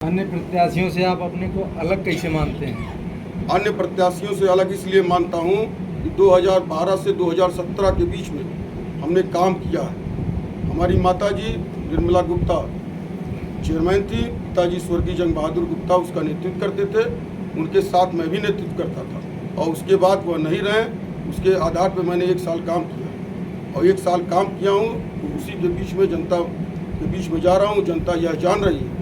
अन्य प्रत्याशियों से आप अपने को अलग कैसे मानते हैं? अन्य प्रत्याशियों से अलग इसलिए मानता हूँ कि 2012 से 2017 के बीच में हमने काम किया है। हमारी माताजी निर्मला गुप्ता चेयरमैन थी, पिताजी स्वर्गीय जंग बहादुर गुप्ता उसका नेतृत्व करते थे, उनके साथ मैं भी नेतृत्व करता था और उसके बाद वह नहीं रहे। उसके आधार पर मैंने 1 साल काम किया और 1 साल काम किया हूँ, तो उसी के बीच में जनता के बीच में जा रहा हूँ। जनता यह जान रही है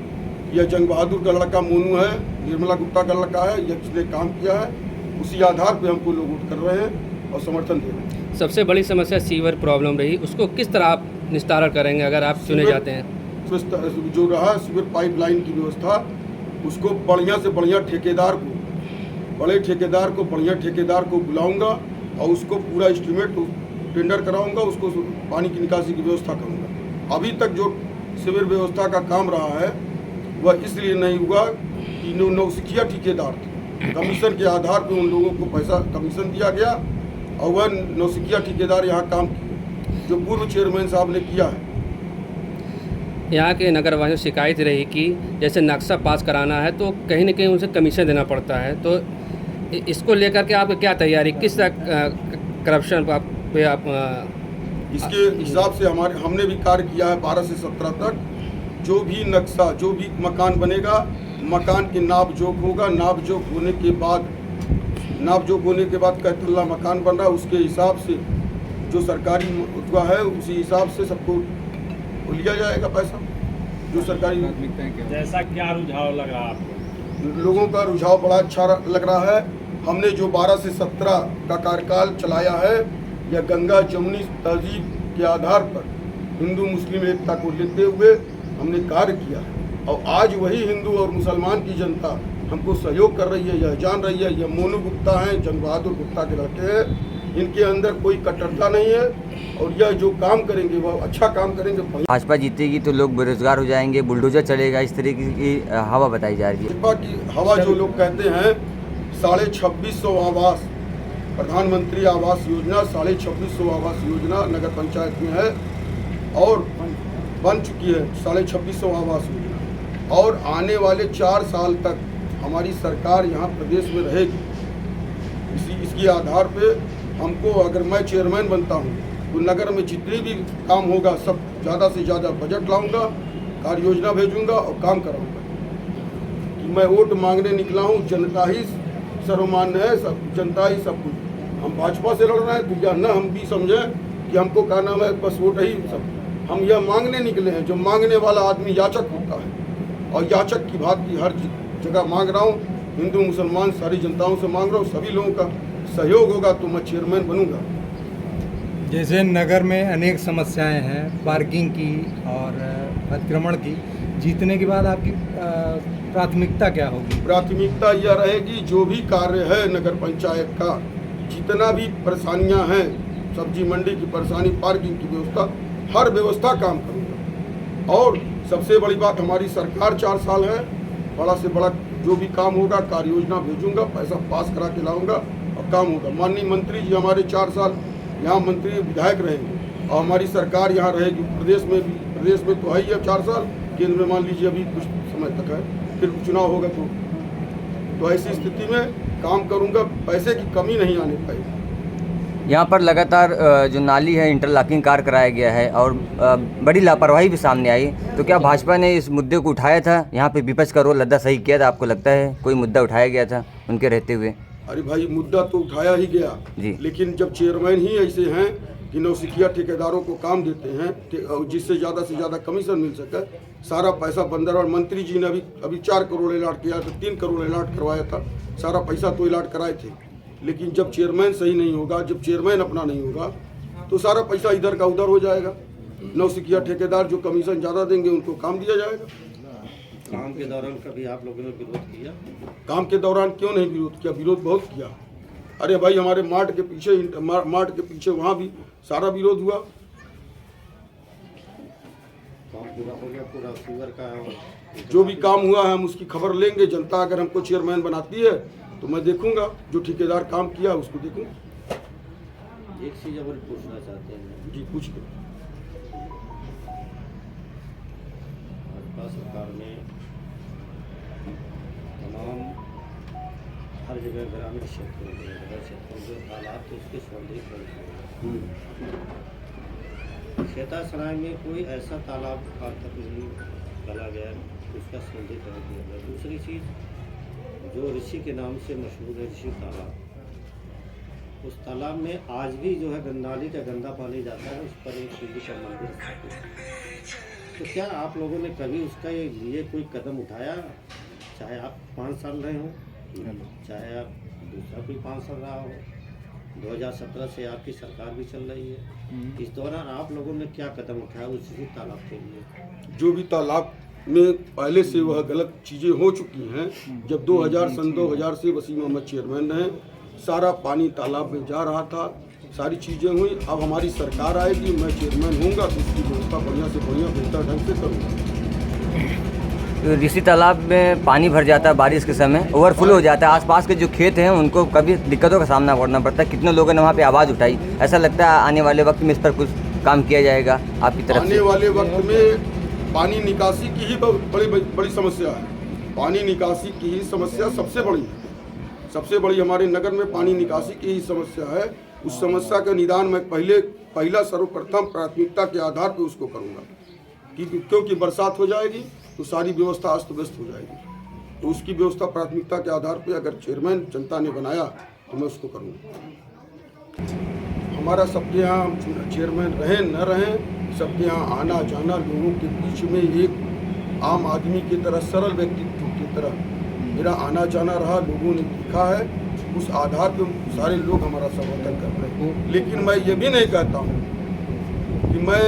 यह जंग बहादुर का लड़का मोनू है, निर्मला गुप्ता का लड़का है, यह किसने काम किया है, उसी आधार पे हमको लोग वोट कर रहे हैं और समर्थन दे रहे हैं। सबसे बड़ी समस्या सीवर प्रॉब्लम रही, उसको किस तरह आप निस्तारण करेंगे अगर आप चुने जाते हैं? जो रहा सीवर पाइपलाइन की व्यवस्था, उसको बढ़िया से बढ़िया ठेकेदार को बढ़िया ठेकेदार को बुलाऊंगा और उसको पूरा एस्टीमेट टेंडर कराऊंगा, उसको पानी की निकासी की व्यवस्था करूंगा। अभी तक जो सीवर व्यवस्था का काम रहा है वह इसलिए नहीं हुआ कि नौसिखिया ठेकेदार थे, कमीशन के आधार पर उन लोगों को पैसा कमीशन दिया गया और वह नौसिखिया ठेकेदार यहाँ काम किए जो पूर्व चेयरमैन साहब ने किया है। यहाँ के नगर वासियों से शिकायत रही कि जैसे नक्शा पास कराना है तो कहीं न कहीं उनसे कमीशन देना पड़ता है, तो इसको लेकर के आपकी क्या तैयारी, किस तरह करप्शन पे आप इसके हिसाब से हमने भी कार्य किया है। 12 से 17 तक जो भी नक्शा, जो भी मकान बनेगा, मकान की नाप जोख होगा, नाप जोख होने के बाद कै तल्ला मकान बन रहा है, उसके हिसाब से जो सरकारी हुआ है उसी हिसाब से सबको लिया जाएगा पैसा। जो सरकारी जैसा क्या रुझाव लगा आपको? लोगों का रुझाव बड़ा अच्छा लग रहा है। हमने जो 12 से 17 का कार्यकाल चलाया है, यह गंगा जमुनी तहजीब के आधार पर हिंदू मुस्लिम एकता को लेते हुए हमने कार्य किया है और आज वही हिंदू और मुसलमान की जनता हमको सहयोग कर रही है। यह जान रही है यह मोनू गुप्ता हैं, जंग बहादुर गुप्ता के लड़के हैं, इनके अंदर कोई कट्टरता नहीं है और यह जो काम करेंगे वह अच्छा काम करेंगे। भाजपा जीतेगी तो लोग बेरोजगार हो जाएंगे, बुलडोजर चलेगा, इस तरीके की हवा बताई जा रही है। भाजपा की हवा जो लोग कहते हैं 2650 आवास, प्रधानमंत्री आवास योजना 2650 आवास योजना नगर पंचायत में है और बन चुकी है 2650 आवास योजना और आने वाले 4 साल तक हमारी सरकार यहाँ प्रदेश में रहेगी। इसके आधार पे हमको, अगर मैं चेयरमैन बनता हूँ तो नगर में जितनी भी काम होगा सब ज़्यादा से ज़्यादा बजट लाऊंगा, कार्य योजना भेजूंगा और काम कराऊंगा। कि मैं वोट मांगने निकला हूँ, जनता ही सर्वमान्य है, सब जनता ही सब कुछ। हम भाजपा से लड़ रहे हैं तो यह न हम भी समझें कि हमको क्या नाम है बस वोट ही सब। हम यह मांगने निकले हैं, जो मांगने वाला आदमी याचक होता है और याचक की बात की हर जगह मांग रहा हूँ। हिंदू मुसलमान सारी जनताओं से मांग रहा हूँ, सभी लोगों का सहयोग होगा तो मैं चेयरमैन बनूंगा। जैसे नगर में अनेक समस्याएं हैं, पार्किंग की और अतिक्रमण की, जीतने के बाद आपकी प्राथमिकता क्या होगी? प्राथमिकता यह रहेगी जो भी कार्य है नगर पंचायत का, जितना भी परेशानियां हैं, सब्जी मंडी की परेशानी, पार्किंग की व्यवस्था, हर व्यवस्था काम करूँगा। और सबसे बड़ी बात, हमारी सरकार 4 साल है, बड़ा से बड़ा जो भी काम होगा कार्य योजना भेजूंगा, पैसा पास करा के लाऊंगा और काम होगा। माननीय मंत्री जी हमारे 4 साल यहाँ मंत्री विधायक रहेंगे और हमारी सरकार यहाँ रहेगी। प्रदेश में तो है ही अब 4 साल, केंद्र में मान लीजिए अभी कुछ समय तक है, फिर चुनाव होगा तो ऐसी स्थिति में काम करूँगा, पैसे की कमी नहीं आने पाएगी। यहाँ पर लगातार जो नाली है इंटरलॉकिंग कार्य कराया गया है और बड़ी लापरवाही भी सामने आई, तो क्या भाजपा ने इस मुद्दे को उठाया था? यहाँ पे विपक्ष का रोल अदा सही किया था? आपको लगता है कोई मुद्दा उठाया गया था उनके रहते हुए? अरे भाई, मुद्दा तो उठाया ही गया जी, लेकिन जब चेयरमैन ही ऐसे हैं कि नौसिखिया ठेकेदारों को काम देते हैं जिससे ज़्यादा से ज़्यादा कमीशन मिल सके, सारा पैसा बंदर। और मंत्री जी ने अभी 4 करोड़ अलाट किया था, 3 करोड़ अलाट करवाया था, सारा पैसा तो अलाट कराए थे। लेकिन जब चेयरमैन सही नहीं होगा, जब चेयरमैन अपना नहीं होगा तो सारा पैसा इधर का उधर हो जाएगा। नौसिखिया ठेकेदार जो कमीशन ज़्यादा देंगे उनको काम दिया जाएगा। काम के दौरान कभी आप लोगों ने विरोध किया? काम के दौरान क्यों नहीं विरोध किया? विरोध बहुत किया। अरे भाई, हमारे मार्ट के पीछे वहाँ भी सारा विरोध हुआ। काम पूरा हो गया, पूरा सीवर का जो भी काम हुआ है हम उसकी खबर लेंगे। जनता अगर हमको चेयरमैन बनाती है तो मैं देखूंगा, जो ठेकेदार काम किया उसको देखूंगा। एक चीज़ और पूछना चाहते हैं जी, पूछ लो। भाजपा सरकार में हर जगह ग्रामीण क्षेत्रों में नगर क्षेत्रों में तालाब तो उसके सौंदर्यकरण खेतासराय में कोई ऐसा तालाब आज तक नहीं डाला गया उसका सौंदर्यकरण किया गया। दूसरी चीज़ जो ऋषि के नाम से मशहूर है ऋषि तालाब, उस तालाब में आज भी जो है नाली का गंदा पानी जाता है, उस पर एक शिवजी का मंदिर स्थापित है। तो क्या आप लोगों ने कभी उसका लिए कोई कदम उठाया? चाहे आप 5 साल रहे हो, चाहे आप दूसरा कोई 5 साल रहा हो, 2017 से आपकी सरकार भी चल रही है, इस दौरान आप लोगों ने क्या कदम उठाया उसी तालाब के लिए? जो भी तालाब में पहले से वह गलत चीज़ें हो चुकी हैं, जब 2000 से वसीम अहमद चेयरमैन हैं, सारा पानी तालाब में जा रहा था, सारी चीज़ें हुई। अब हमारी सरकार आएगी, मैं चेयरमैन होऊंगा तो इसकी व्यवस्था बढ़िया से बढ़िया बेहतर ढंग से करूँगा। ऋषि तालाब में पानी भर जाता है बारिश के समय, ओवरफ्लो हो जाता है, आसपास के जो खेत हैं उनको कभी दिक्कतों का सामना करना पड़ता है। कितने लोगों ने वहाँ पे आवाज़ उठाई, ऐसा लगता है आने वाले वक्त में इस पर कुछ काम किया जाएगा आपकी तरफ से? आने वाले वक्त में पानी निकासी की ही बड़ी समस्या है। पानी निकासी की ही समस्या सबसे बड़ी है, सबसे बड़ी हमारे नगर में पानी निकासी की ही समस्या है। उस समस्या का निदान मैं पहला सर्वप्रथम प्राथमिकता के आधार पर उसको करूँगा, क्योंकि बरसात हो जाएगी तो सारी व्यवस्था अस्त व्यस्त हो जाएगी। तो उसकी व्यवस्था प्राथमिकता के आधार पर अगर चेयरमैन जनता ने बनाया तो मैं उसको करूँगा। हमारा सबके यहाँ चेयरमैन रहें न रहें, सबके यहाँ आना जाना, लोगों के बीच में एक आम आदमी की तरह, सरल व्यक्तित्व की तरह मेरा आना जाना रहा, लोगों ने देखा है। उस आधार पर सारे लोग हमारा समर्थन कर रहे हैं। लेकिन मैं ये भी नहीं कहता हूँ कि मैं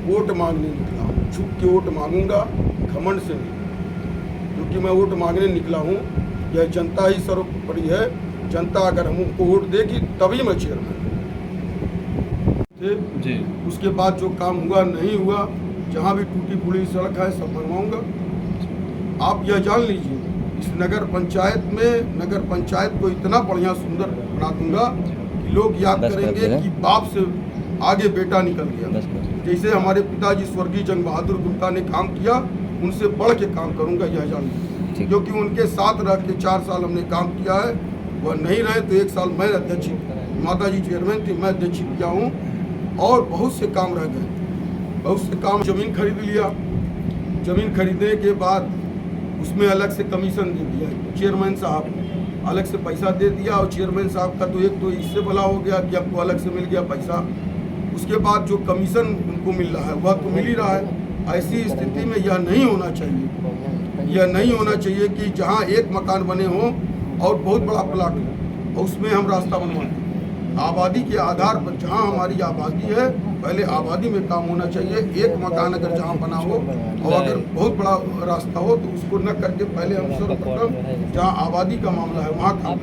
वोट मांगने निकला हूँ, छुप के वोट मांगूंगा, घमंड से नहीं, क्योंकि मैं वोट मांगने निकला हूँ। यह जनता ही सर्वोपरि है, जनता अगर हमको वोट देगी तभी मैं चेयरमैन जी। उसके बाद जो काम हुआ नहीं हुआ, जहाँ भी टूटी फूटी सड़क है सब बनवाऊंगा। आप यह जान लीजिए, इस नगर पंचायत को इतना बढ़िया सुंदर बना दूंगा कि लोग याद करेंगे कि बाप से आगे बेटा निकल गया। जैसे हमारे पिताजी स्वर्गीय जंग बहादुर गुप्ता ने काम किया, उनसे बढ़ के काम करूंगा, यह जान लीजिए। क्योंकि उनके साथ रह के 4 साल हमने काम किया है, वह नहीं रहे तो 1 साल मैं अध्यक्ष, माता जी चेयरमैन थी, मैं अध्यक्ष किया हूँ। और बहुत से काम रह गए, बहुत से काम। ज़मीन खरीद लिया, ज़मीन खरीदने के बाद उसमें अलग से कमीशन दे दिया चेयरमैन साहब, अलग से पैसा दे दिया। और चेयरमैन साहब का तो एक तो इससे भला हो गया कि आपको अलग से मिल गया पैसा, उसके बाद जो कमीशन उनको मिल रहा है वह तो मिल ही रहा है। ऐसी स्थिति में यह नहीं होना चाहिए, यह नहीं होना चाहिए कि जहाँ एक मकान बने हों और बहुत बड़ा प्लाट हो और उसमें हम रास्ता बनवाएं। आबादी के आधार पर जहाँ हमारी आबादी है, पहले आबादी में काम होना चाहिए। एक मकान अगर जहाँ बना हो और अगर बहुत बड़ा रास्ता हो तो उसको न करके पहले हम सर्वप्रथम जहाँ आबादी का मामला है वहाँ काम।